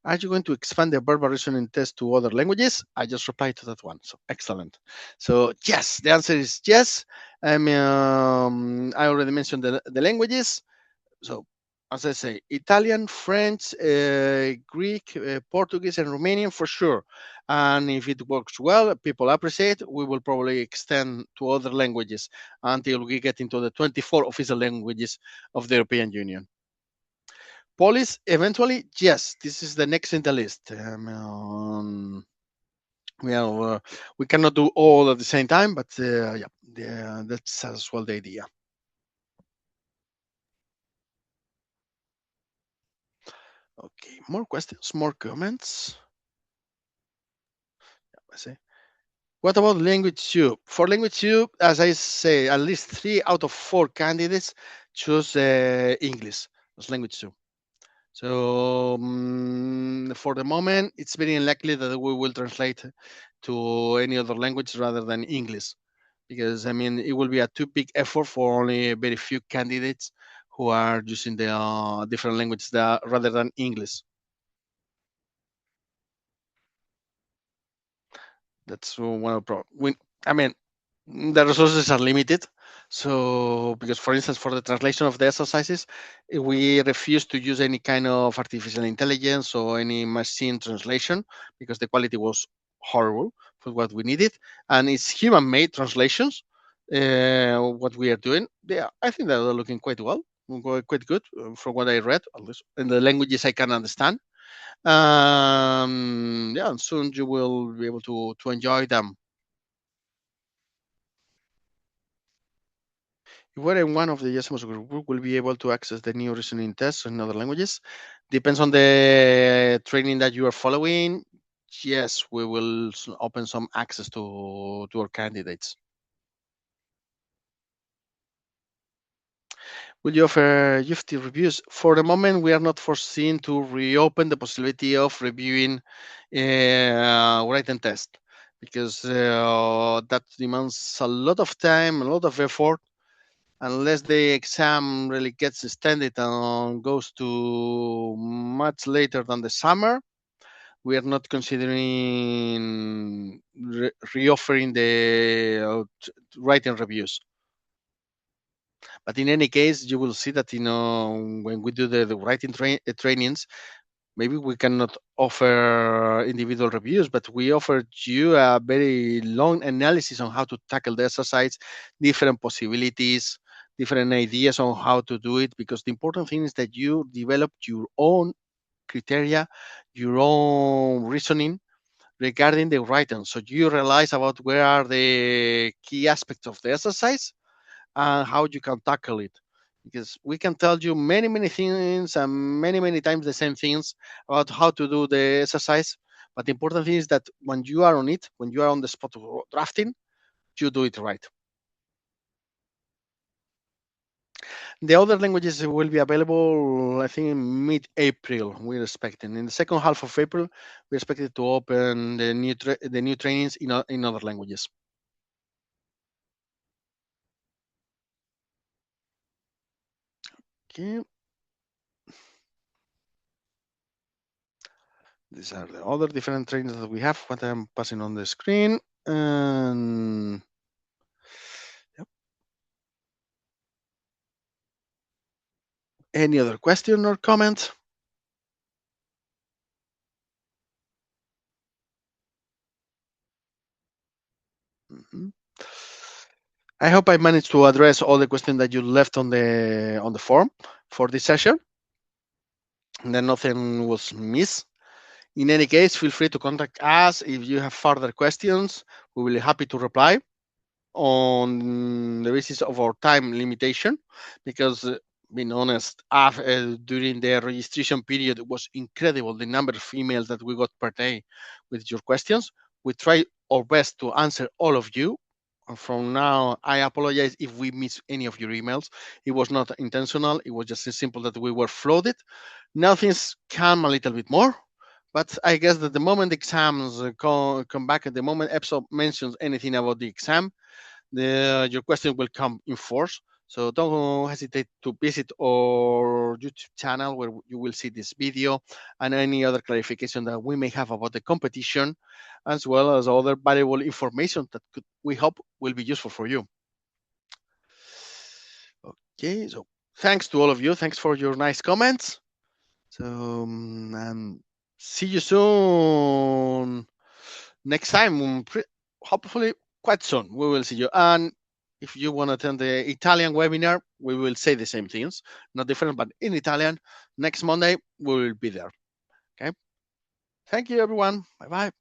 Are you going to expand the verbal reasoning test to other languages? I just replied to that one. So excellent. So yes, the answer is yes. I already mentioned the languages. So as I say, Italian, French, Greek, Portuguese, and Romanian for sure. And if it works well, people appreciate, we will probably extend to other languages until we get into the 24 official languages of the European Union. Polish, eventually, yes, this is the next in the list. We cannot do all at the same time, but that's as well the idea. Okay, more questions, more comments. I say. What about language two? For language two, as I say, at least 3 out of 4 candidates choose English as language two. So for the moment, it's very unlikely that we will translate to any other language rather than English, because I mean it will be a too big effort for only very few candidates who are using the different languages rather than English. That's one of the problems. I mean, the resources are limited. So, because for instance, for the translation of the exercises, we refuse to use any kind of artificial intelligence or any machine translation, because the quality was horrible for what we needed. And it's human made translations. What we are doing, I think that they're looking quite well, quite good from what I read, at least in the languages I can understand. Yeah, and soon you will be able to enjoy them. If we're in one of the YesMos group, will be able to access the new reasoning tests in other languages. Depends on the training that you are following. Yes, we will open some access to our candidates. Will you offer EUFTE reviews? For the moment, we are not foreseen to reopen the possibility of reviewing written test, because that demands a lot of time, a lot of effort. Unless the exam really gets extended and goes to much later than the summer, we are not considering reoffering the writing reviews. But in any case, you will see that when we do the writing trainings, maybe we cannot offer individual reviews, but we offer you a very long analysis on how to tackle the exercise, different possibilities, different ideas on how to do it, because the important thing is that you develop your own criteria, your own reasoning regarding the writing. So you realize about where are the key aspects of the exercise and how you can tackle it. Because we can tell you many things and many times the same things about how to do the exercise, but the important thing is that when you are on it, when you are on the spot of drafting, you do it right. The other languages will be available, I think, in mid-April. We're expecting in the second half of April. We're expected to open the new trainings in other languages. Okay, these are the other different trainings that we have. What I'm passing on the screen, and yep. Any other question or comment? Mhm. I hope I managed to address all the questions that you left on the form for this session, and then nothing was missed. In any case, feel free to contact us if you have further questions. We will be happy to reply on the basis of our time limitation, because being honest, during the registration period, it was incredible the number of emails that we got per day with your questions. We try our best to answer all of you. And from now, I apologize if we miss any of your emails. It was not intentional. It was just as simple that we were flooded. Now things calm a little bit more, but I guess that the moment the exams come back, at the moment EPSO mentions anything about the exam, your question will come in force. So don't hesitate to visit our YouTube channel, where you will see this video and any other clarification that we may have about the competition, as well as other valuable information that we hope will be useful for you. Okay, so thanks to all of you. Thanks for your nice comments. So see you soon next time. Hopefully, quite soon we will see you. And if you want to attend the Italian webinar, we will say the same things, not different, but in Italian. Next Monday we will be there. Okay. Thank you, everyone. Bye bye.